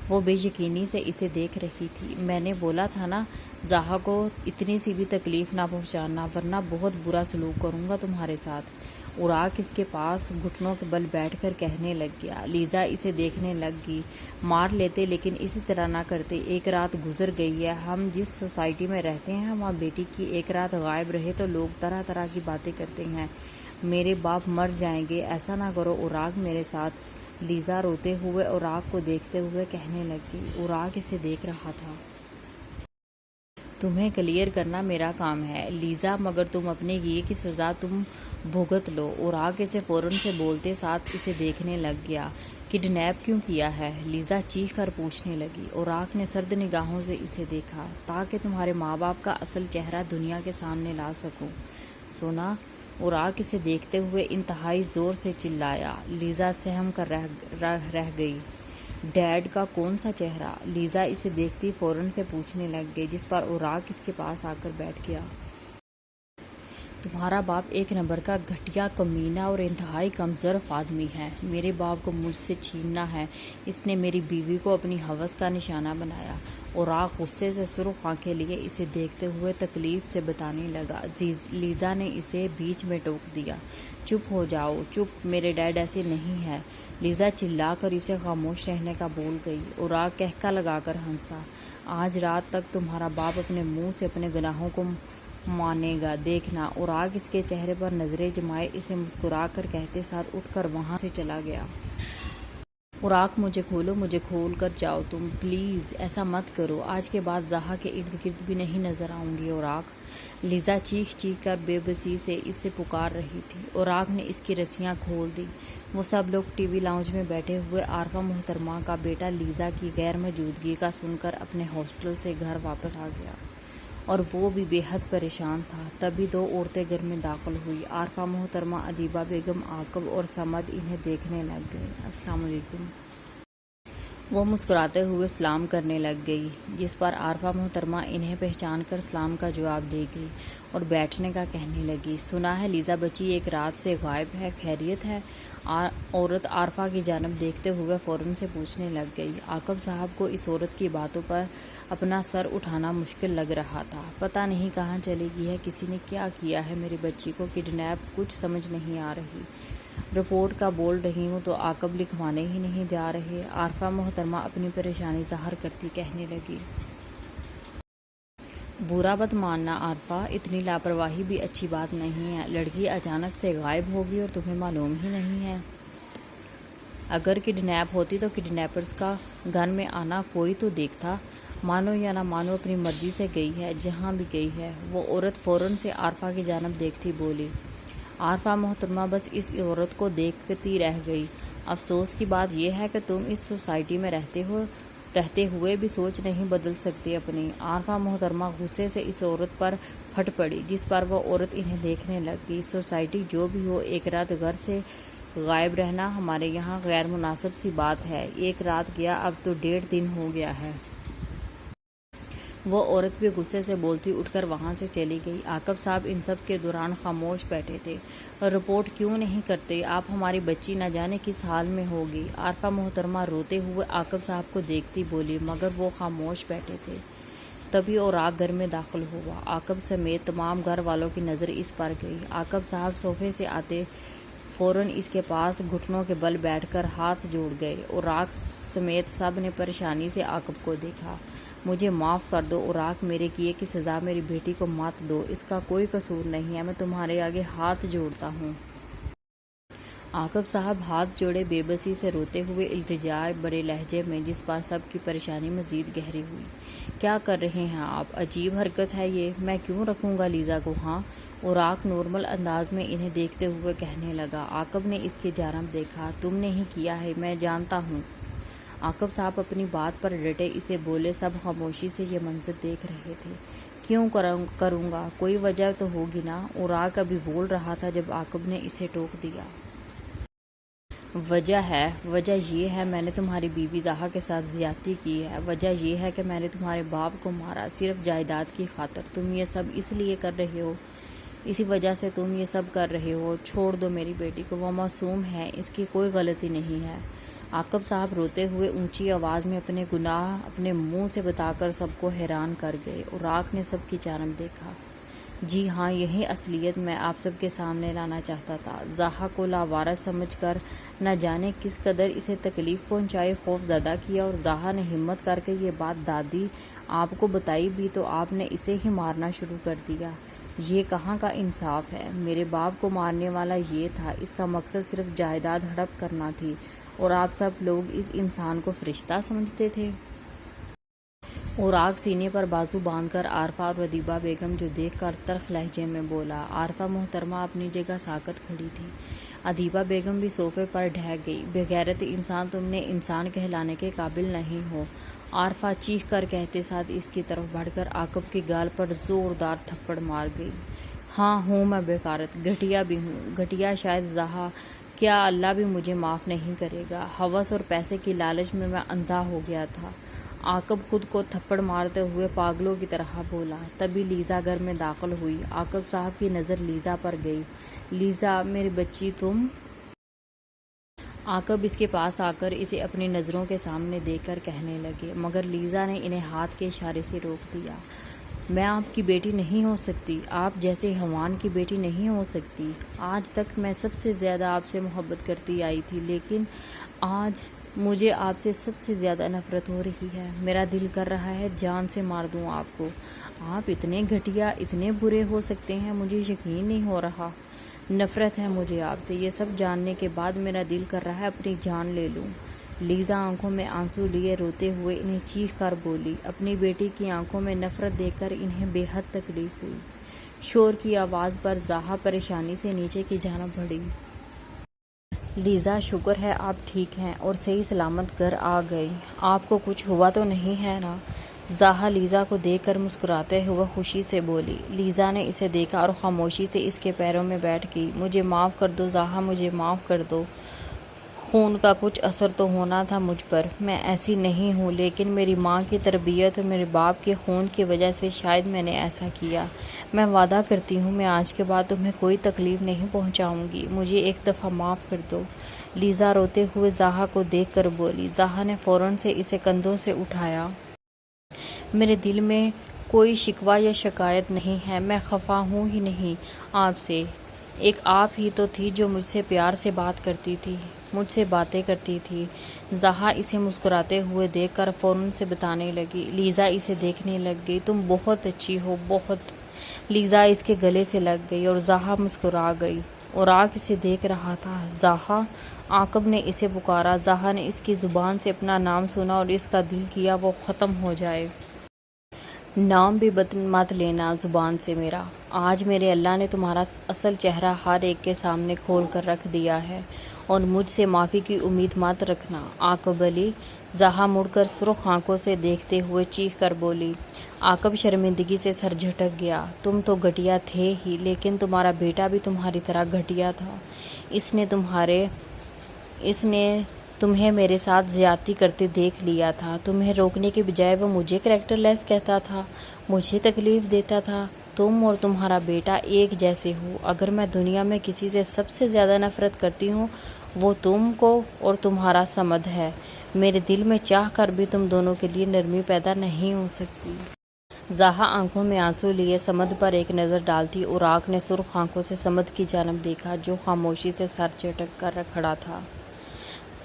وہ بے یقینی سے اسے دیکھ رہی تھی۔ میں نے بولا تھا نا، زاہا کو اتنی سی بھی تکلیف نہ پہنچانا ورنہ بہت برا سلوک کروں گا تمہارے ساتھ۔ اوراق اس کے پاس گھٹنوں کے بل بیٹھ کر کہنے لگ گیا۔ لیزا اسے دیکھنے لگ گئی۔ مار لیتے لیکن اسی طرح نہ کرتے، ایک رات گزر گئی ہے، ہم جس سوسائٹی میں رہتے ہیں وہاں بیٹی کی ایک رات غائب رہے تو لوگ طرح طرح کی باتیں کرتے ہیں۔ میرے باپ مر جائیں گے، ایسا نہ کرو اوراق میرے ساتھ۔ لیزا روتے ہوئے اوراق کو دیکھتے ہوئے کہنے لگی۔ اوراق اسے دیکھ رہا تھا۔ تمہیں کلیئر کرنا میرا کام ہے لیزا، مگر تم اپنے کیے کی سزا تم بھگت لو۔ اوراق اسے فوراً سے بولتے ساتھ اسے دیکھنے لگ گیا۔ کڈنیپ کیوں کیا ہے؟ لیزا چیخ کر پوچھنے لگی۔ اوراق نے سرد نگاہوں سے اسے دیکھا، تاکہ تمہارے ماں باپ کا اصل چہرہ دنیا کے سامنے لا سکوں۔ سونا؟ اوراق اسے دیکھتے ہوئے انتہائی زور سے چلایا۔ لیزا سہم کر رہ گئی۔ ڈیڈ کا کون سا چہرہ؟ لیزا اسے دیکھتی فوراً سے پوچھنے لگ گئی، جس پر اوراق اس کے پاس آ کر بیٹھ گیا۔ تمہارا باپ ایک نمبر کا گھٹیا، کمینہ اور انتہائی کم ظرف آدمی ہے۔ میرے باپ کو مجھ سے چھیننا ہے۔ اس نے میری بیوی کو اپنی ہوس کا نشانہ بنایا۔ اوراق غصے سے سرخ آنکھیں لیے اسے دیکھتے ہوئے تکلیف سے بتانے لگا۔ لیزا نے اسے بیچ میں ٹوک دیا۔ چپ ہو جاؤ، چپ، میرے ڈیڈ ایسے نہیں ہے۔ لیزا چلا کر اسے خاموش رہنے کا بول گئی۔ اوراق کہکا لگا کر ہنسا۔ آج رات تک تمہارا باپ اپنے منہ سے اپنے گناہوں کو مانے گا، دیکھنا۔ اوراق اس کے چہرے پر نظریں جمائے اسے مسکرا کر کہتے ساتھ اٹھ کر وہاں سے چلا گیا۔ اوراق مجھے کھولو، مجھے کھول کر جاؤ تم، پلیز ایسا مت کرو، آج کے بعد زہا کے ارد گرد بھی نہیں نظر آؤں گی اوراق۔ لیزا چیخ چیخ کر بے بسی سے اس سے پکار رہی تھی۔ اوراق نے اس کی رسیاں کھول دی۔ وہ سب لوگ ٹی وی لاؤنج میں بیٹھے ہوئے عارفہ محترمہ کا بیٹا لیزا کی غیر موجودگی کا سن کر اپنے ہاسٹل سے گھر واپس آ گیا، اور وہ بھی بے حد پریشان تھا۔ تبھی دو عورتیں گھر میں داخل ہوئی۔ عارفہ محترمہ، ادیبہ بیگم، عاقب اور صمد انہیں دیکھنے لگ گئے۔ السلام علیکم۔ وہ مسکراتے ہوئے سلام کرنے لگ گئی، جس پر عارفہ محترمہ انہیں پہچان کر سلام کا جواب دے گئی اور بیٹھنے کا کہنے لگی۔ سنا ہے لیزا بچی ایک رات سے غائب ہے، خیریت ہے؟ عورت عارفہ کی جانب دیکھتے ہوئے فوراً سے پوچھنے لگ گئی۔ عاقب صاحب کو اس عورت کی باتوں پر اپنا سر اٹھانا مشکل لگ رہا تھا۔ پتہ نہیں کہاں چلی گئی ہے، کسی نے کیا کیا ہے میری بچی کو کڈنیپ، کچھ سمجھ نہیں آ رہی۔ رپورٹ کا بول رہی ہوں تو عاقب لکھوانے ہی نہیں جا رہے۔ عارفہ محترمہ اپنی پریشانی ظاہر کرتی کہنے لگی۔ برا مت ماننا عارفہ، اتنی لاپرواہی بھی اچھی بات نہیں ہے۔ لڑکی اچانک سے غائب ہوگی اور تمہیں معلوم ہی نہیں ہے۔ اگر کڈنیپ ہوتی تو کڈنیپرز کا گھر میں آنا کوئی تو دیکھتا۔ مانو یا نہ مانو، اپنی مرضی سے گئی ہے، جہاں بھی گئی ہے۔ وہ عورت فوراً سے عارفہ کی جانب دیکھتی بولی۔ عارفہ محترمہ بس اس عورت کو دیکھتی رہ گئی۔ افسوس کی بات یہ ہے کہ تم اس سوسائٹی میں رہتے ہوئے بھی سوچ نہیں بدل سکتی اپنی۔ عارفہ محترمہ غصے سے اس عورت پر پھٹ پڑی، جس پر وہ عورت انہیں دیکھنے لگ گئی۔ سوسائٹی جو بھی ہو، ایک رات گھر سے غائب رہنا ہمارے یہاں غیر مناسب سی بات ہے۔ ایک رات گیا، اب تو 1.5 دن ہو گیا ہے۔ وہ عورت بھی غصے سے بولتی اٹھ کر وہاں سے چلی گئی۔ عاقب صاحب ان سب کے دوران خاموش بیٹھے تھے۔ رپورٹ کیوں نہیں کرتے؟ آپ ہماری بچی نہ جانے کس حال میں ہوگی۔ عارفہ محترمہ روتے ہوئے عاقب صاحب کو دیکھتی بولی، مگر وہ خاموش بیٹھے تھے۔ تبھی اوراق گھر میں داخل ہوا۔ عاقب سمیت تمام گھر والوں کی نظر اس پر گئی۔ عاقب صاحب صوفے سے آتے فوراً اس کے پاس گھٹنوں کے بل بیٹھ کر ہاتھ جوڑ گئے۔ اوراق سمیت سب نے پریشانی سے عاقب کو دیکھا۔ مجھے معاف کر دو اوراق، میرے کیے کی سزا میری بیٹی کو مت دو، اس کا کوئی قصور نہیں ہے، میں تمہارے آگے ہاتھ جوڑتا ہوں۔ عاقب صاحب ہاتھ جوڑے بے بسی سے روتے ہوئے التجائے بڑے لہجے میں، جس پر سب کی پریشانی مزید گہری ہوئی۔ کیا کر رہے ہیں آپ؟ عجیب حرکت ہے یہ، میں کیوں رکھوں گا لیزا کو؟ ہاں، اوراق نارمل انداز میں انہیں دیکھتے ہوئے کہنے لگا۔ عاقب نے اس کی جانب دیکھا۔ تم نے ہی کیا ہے، میں جانتا ہوں۔ عاقب صاحب اپنی بات پر ڈٹے اسے بولے۔ سب خاموشی سے یہ منظر دیکھ رہے تھے۔ کیوں کروں گا؟ کوئی وجہ تو ہوگی نا؟ اوراق ابھی بول رہا تھا جب عاقب نے اسے ٹوک دیا۔ وجہ ہے، وجہ یہ ہے میں نے تمہاری بیوی زہا کے ساتھ زیادتی کی ہے۔ وجہ یہ ہے کہ میں نے تمہارے باپ کو مارا، صرف جائیداد کی خاطر۔ تم یہ سب اس لیے کر رہے ہو، اسی وجہ سے تم یہ سب کر رہے ہو۔ چھوڑ دو میری بیٹی کو، وہ معصوم ہے، اس کی کوئی غلطی نہیں ہے۔ عاقب صاحب روتے ہوئے اونچی آواز میں اپنے گناہ اپنے منہ سے بتا کر سب کو حیران کر گئے۔ اوراق نے سب کی جانب دیکھا۔ جی ہاں، یہی اصلیت میں آپ سب کے سامنے لانا چاہتا تھا۔ زہا کو لاوارث سمجھ کر نہ جانے کس قدر اسے تکلیف پہنچائی، خوف زدہ کیا، اور زہا نے ہمت کر کے یہ بات دادی آپ کو بتائی بھی تو آپ نے اسے ہی مارنا شروع کر دیا۔ یہ کہاں کا انصاف ہے؟ میرے باپ کو مارنے والا یہ تھا، اس کا مقصد صرف جائیداد ہڑپ کرنا تھی، اور آپ سب لوگ اس انسان کو فرشتہ سمجھتے تھے۔ اوراق سینے پر بازو باندھ کر عارفہ اور ادیبہ بیگم جو دیکھ کر تلخ لہجے میں بولا۔ عارفہ محترمہ اپنی جگہ ساکت کھڑی تھی۔ ادیبہ بیگم بھی صوفے پر ڈھہ گئی۔ بے غیرت انسان، تم نے انسان کہلانے کے قابل نہیں ہو۔ عارفہ چیخ کر کہتے ساتھ اس کی طرف بڑھ کر عاقب کے گال پر زوردار تھپڑ مار گئی۔ ہاں، ہوں میں بے غیرت، گھٹیا بھی ہوں، گھٹیا شاید زہا، کیا اللہ بھی مجھے معاف نہیں کرے گا؟ ہوس اور پیسے کی لالچ میں اندھا ہو گیا تھا۔ عاقب خود کو تھپڑ مارتے ہوئے پاگلوں کی طرح بولا۔ تبھی لیزا گھر میں داخل ہوئی۔ عاقب صاحب کی نظر لیزا پر گئی۔ لیزا میری بچی، تم؟ عاقب اس کے پاس آ کر اسے اپنی نظروں کے سامنے دیکھ کر کہنے لگے، مگر لیزا نے انہیں ہاتھ کے اشارے سے روک دیا۔ میں آپ کی بیٹی نہیں ہو سکتی، آپ جیسے حیوان کی بیٹی نہیں ہو سکتی۔ آج تک میں سب سے زیادہ آپ سے محبت کرتی آئی تھی، لیکن آج مجھے آپ سے سب سے زیادہ نفرت ہو رہی ہے۔ میرا دل کر رہا ہے جان سے مار دوں آپ کو۔ آپ اتنے گھٹیا، اتنے برے ہو سکتے ہیں، مجھے یقین نہیں ہو رہا۔ نفرت ہے مجھے آپ سے، یہ سب جاننے کے بعد میرا دل کر رہا ہے اپنی جان لے لوں۔ لیزا آنکھوں میں آنسو لیے روتے ہوئے انہیں چیخ کر بولی۔ اپنی بیٹی کی آنکھوں میں نفرت دیکھ کر انہیں بے حد تکلیف ہوئی۔ شور کی آواز پر زاہا پریشانی سے نیچے کی جانب بڑھی۔ لیزا، شکر ہے آپ ٹھیک ہیں اور صحیح سلامت گھر آ گئی۔ آپ کو کچھ ہوا تو نہیں ہے نا؟ زاہا لیزا کو دیکھ کر مسکراتے ہوئے خوشی سے بولی۔ لیزا نے اسے دیکھا اور خاموشی سے اس کے پیروں میں بیٹھ گئی۔ مجھے معاف کر دو زاہا، مجھے معاف کر دو۔ خون کا کچھ اثر تو ہونا تھا مجھ پر، میں ایسی نہیں ہوں، لیکن میری ماں کی تربیت اور میرے باپ کے خون کی وجہ سے شاید میں نے ایسا کیا۔ میں وعدہ کرتی ہوں میں آج کے بعد تمہیں کوئی تکلیف نہیں پہنچاؤں گی، مجھے ایک دفعہ معاف کر دو۔ لیزا روتے ہوئے زاہا کو دیکھ کر بولی۔ زاہا نے فوراً سے اسے کندھوں سے اٹھایا۔ میرے دل میں کوئی شکوہ یا شکایت نہیں ہے، میں خفا ہوں ہی نہیں آپ سے۔ ایک آپ ہی تو تھی جو مجھ سے پیار سے بات کرتی تھی، مجھ سے باتیں کرتی تھی۔ زاہا اسے مسکراتے ہوئے دیکھ کر فوراً سے بتانے لگی۔ لیزا اسے دیکھنے لگ گئی۔ تم بہت اچھی ہو، بہت۔ لیزا اس کے گلے سے لگ گئی اور زاہا مسکرا گئی۔ اوراق اسے دیکھ رہا تھا۔ زاہا، عاقب نے اسے پکارا۔ زاہا نے اس کی زبان سے اپنا نام سنا اور اس کا دل کیا وہ ختم ہو جائے۔ نام بھی مت لینا زبان سے میرا۔ آج میرے اللہ نے تمہارا اصل چہرہ ہر ایک کے سامنے کھول کر رکھ دیا ہے اور مجھ سے معافی کی امید مت رکھنا۔ عاقب علی، زاہا مڑ کر سرخ آنکھوں سے دیکھتے ہوئے چیخ کر بولی۔ عاقب شرمندگی سے سر جھٹک گیا۔ تم تو گھٹیا تھے ہی، لیکن تمہارا بیٹا بھی تمہاری طرح گھٹیا تھا۔ اس نے تمہیں میرے ساتھ زیادتی کرتے دیکھ لیا تھا۔ تمہیں روکنے کے بجائے وہ مجھے کریکٹر لیس کہتا تھا، مجھے تکلیف دیتا تھا۔ تم اور تمہارا بیٹا ایک جیسے ہو۔ اگر میں دنیا میں کسی سے سب سے زیادہ نفرت کرتی ہوں وہ تم کو اور تمہارا صمد ہے۔ میرے دل میں چاہ کر بھی تم دونوں کے لیے نرمی پیدا نہیں ہو سکتی۔ زاہا آنکھوں میں آنسو لیے صمد پر ایک نظر ڈالتی۔ اوراق نے سرخ آنکھوں سے صمد کی جانب دیکھا جو خاموشی سے سر جھٹک کر کھڑا تھا۔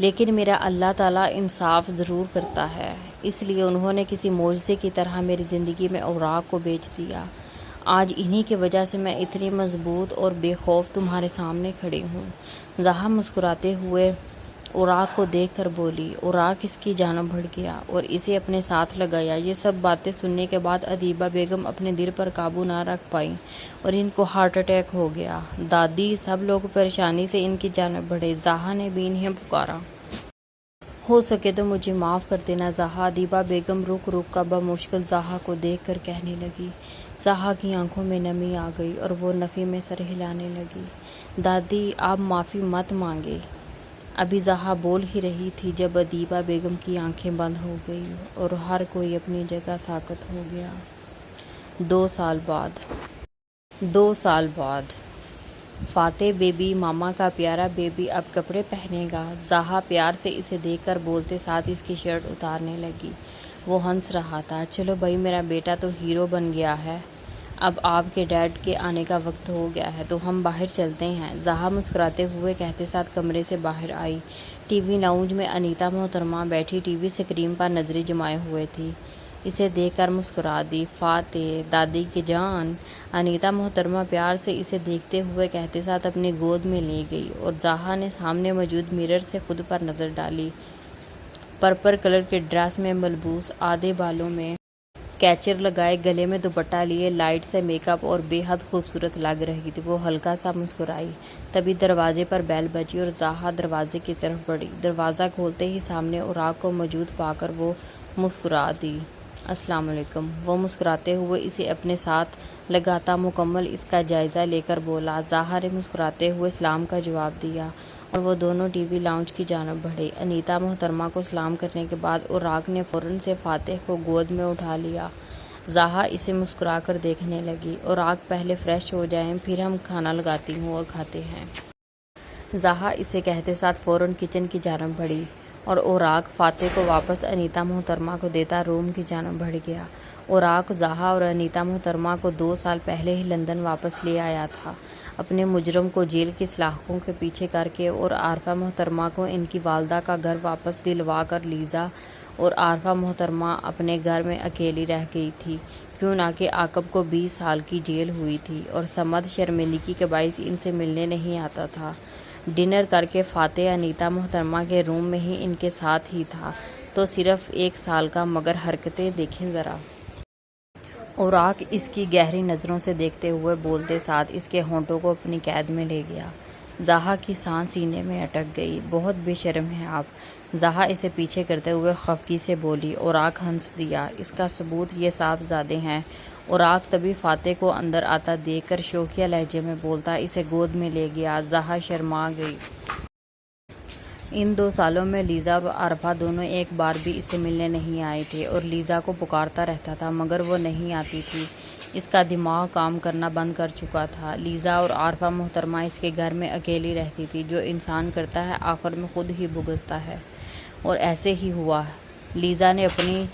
لیکن میرا اللہ تعالیٰ انصاف ضرور کرتا ہے، اس لیے انہوں نے کسی معجزے کی طرح میری زندگی میں اوراق کو بھیج دیا۔ آج انہی کی وجہ سے میں اتنی مضبوط اور بے خوف تمہارے سامنے کھڑی ہوں۔ زاہا مسکراتے ہوئے اوراق کو دیکھ کر بولی۔ اوراق اس کی جانب بڑھ گیا اور اسے اپنے ساتھ لگایا۔ یہ سب باتیں سننے کے بعد ادیبہ بیگم اپنے دل پر قابو نہ رکھ پائیں اور ان کو ہارٹ اٹیک ہو گیا۔ دادی، سب لوگ پریشانی سے ان کی جانب بڑھے۔ زاہا نے بھی انہیں پکارا۔ ہو سکے تو مجھے معاف کر دینا زاہا، ادیبہ بیگم رک کر بمشکل زاہا کو دیکھ کر کہنے لگی۔ زاہا کی آنکھوں میں نمی آ گئی اور وہ نفی میں سر ہلانے لگی۔ دادی، آپ معافی مت مانگے۔ ابھی زاہا بول ہی رہی تھی جب ادیبہ بیگم کی آنکھیں بند ہو گئی اور ہر کوئی اپنی جگہ ساکت ہو گیا۔ 2 سال بعد فاتح بیبی، ماما کا پیارا بیبی اب کپڑے پہنے گا۔ زاہا پیار سے اسے دیکھ کر بولتے ساتھ اس کی شرٹ اتارنے لگی۔ وہ ہنس رہا تھا۔ چلو بھائی، میرا بیٹا تو ہیرو بن گیا ہے، اب آپ کے ڈیڈ کے آنے کا وقت ہو گیا ہے تو ہم باہر چلتے ہیں، زاہا مسکراتے ہوئے کہتے ساتھ کمرے سے باہر آئی۔ ٹی وی لاؤنج میں انیتا محترمہ بیٹھی ٹی وی اسکرین پر نظریں جمائے ہوئے تھی۔ اسے دیکھ کر مسکرا دی۔ فاتح، دادی کی جان، انیتا محترمہ پیار سے اسے دیکھتے ہوئے کہتے ساتھ اپنی گود میں لے گئی اور زاہا نے سامنے موجود مرر سے خود پر نظر ڈالی۔ پرپل کلر کے ڈریس میں ملبوس، آدھے بالوں میں کیچر لگائے، گلے میں دوپٹہ لیے، لائٹ سے میک اپ اور بے حد خوبصورت لگ رہی تھی۔ وہ ہلکا سا مسکرائی۔ تبھی دروازے پر بیل بجی اور زاہا دروازے کی طرف بڑھی۔ دروازہ کھولتے ہی سامنے اوراق کو موجود پا کر وہ مسکرا دی۔ السلام علیکم۔ وہ مسکراتے ہوئے اسے اپنے ساتھ لگاتا مکمل اس کا جائزہ لے کر بولا۔ زاہا نے مسکراتے ہوئے سلام کا جواب دیا اور وہ دونوں ٹی وی لاؤنج کی جانب بڑھے۔ انیتا محترمہ کو سلام کرنے کے بعد اوراق نے فوراً سے فاتح کو گود میں اٹھا لیا۔ زاہا اسے مسکرا کر دیکھنے لگی۔ اوراق، پہلے فریش ہو جائیں، پھر ہم کھانا لگاتی ہوں اور کھاتے ہیں۔ زاہا اسے کہتے ساتھ فوراً کچن کی جانب بڑھی اور اوراق فاتح کو واپس انیتا محترمہ کو دیتا روم کی جانب بڑھ گیا۔ اوراق زاہا اور انیتا محترمہ کو 2 سال پہلے ہی لندن واپس لے آیا تھا، اپنے مجرم کو جیل کی سلاخوں کے پیچھے کر کے، اور عارفہ محترمہ کو ان کی والدہ کا گھر واپس دلوا کر لیزا اور عارفہ محترمہ اپنے گھر میں اکیلی رہ گئی تھی، کیوں نہ کہ عاقب کو 20 سال کی جیل ہوئی تھی اور صمد شرمندگی کے باعث ان سے ملنے نہیں آتا تھا۔ ڈنر کر کے فاتح انیتا محترمہ کے روم میں ہی ان کے ساتھ ہی تھا تو صرف 1 سال کا، مگر حرکتیں دیکھیں ذرا۔ اوراق اس کی گہری نظروں سے دیکھتے ہوئے بولتے ساتھ اس کے ہونٹوں کو اپنی قید میں لے گیا۔ زاہا کی سانس سینے میں اٹک گئی۔ بہت بے شرم ہیں آپ، زاہا اسے پیچھے کرتے ہوئے خفگی سے بولی۔ اوراق ہنس دیا۔ اس کا ثبوت یہ صاحبزادے ہیں۔ اوراق تبھی فاتح کو اندر آتا دیکھ کر شوخیہ لہجے میں بولتا اسے گود میں لے گیا۔ زاہا شرما گئی۔ ان 2 سالوں میں لیزا اور عارفہ دونوں ایک بار بھی اسے ملنے نہیں آئے تھے اور لیزا کو پکارتا رہتا تھا مگر وہ نہیں آتی تھی۔ اس کا دماغ کام کرنا بند کر چکا تھا۔ لیزا اور عارفہ محترمہ اس کے گھر میں اکیلی رہتی تھی۔ جو انسان کرتا ہے آخر میں خود ہی بھگتتا ہے، اور ایسے ہی ہوا۔ لیزا نے اپنی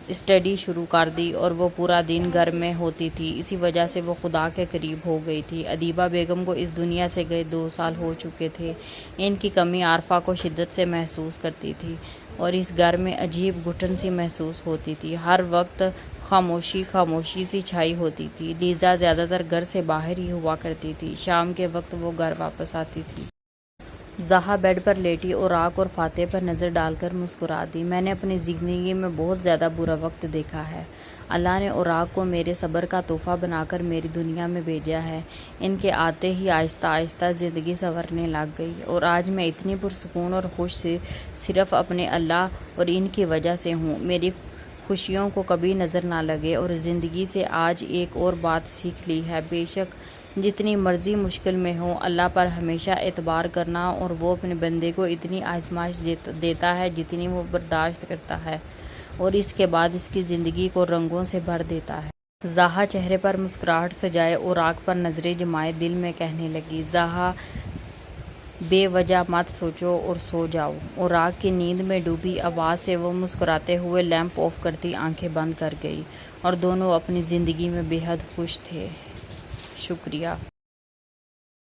اسٹڈی شروع کر دی اور وہ پورا دن گھر میں ہوتی تھی۔ اسی وجہ سے وہ خدا کے قریب ہو گئی تھی۔ ادیبہ بیگم کو اس دنیا سے گئے 2 سال ہو چکے تھے۔ ان کی کمی عارفہ کو شدت سے محسوس کرتی تھی اور اس گھر میں عجیب گھٹن سی محسوس ہوتی تھی۔ ہر وقت خاموشی سی چھائی ہوتی تھی۔ لیزا زیادہ تر گھر سے باہر ہی ہوا کرتی تھی۔ شام کے وقت وہ گھر واپس آتی تھی۔ زاہا بیڈ پر لیٹی اوراق اور فاتح پر نظر ڈال کر مسکرا دی۔ میں نے اپنی زندگی میں بہت زیادہ برا وقت دیکھا ہے۔ اللہ نے اوراق کو میرے صبر کا تحفہ بنا کر میری دنیا میں بھیجا ہے۔ ان کے آتے ہی آہستہ آہستہ زندگی سنورنے لگ گئی اور آج میں اتنی پرسکون اور خوش صرف اپنے اللہ اور ان کی وجہ سے ہوں۔ میری خوشیوں کو کبھی نظر نہ لگے اور زندگی سے آج ایک اور بات سیکھ لی ہے، بے شک جتنی مرضی مشکل میں ہو اللہ پر ہمیشہ اعتبار کرنا، اور وہ اپنے بندے کو اتنی آزمائش دیتا ہے جتنی وہ برداشت کرتا ہے، اور اس کے بعد اس کی زندگی کو رنگوں سے بھر دیتا ہے۔ زاہا چہرے پر مسکراہٹ سجائے اوراق پر نظریں جمائے دل میں کہنے لگی، زاہا بے وجہ مت سوچو اور سو جاؤ۔ اوراق کی نیند میں ڈوبی آواز سے وہ مسکراتے ہوئے لیمپ آف کرتی آنکھیں بند کر گئی، اور دونوں اپنی زندگی میں بے حد خوش تھے۔ شکریہ۔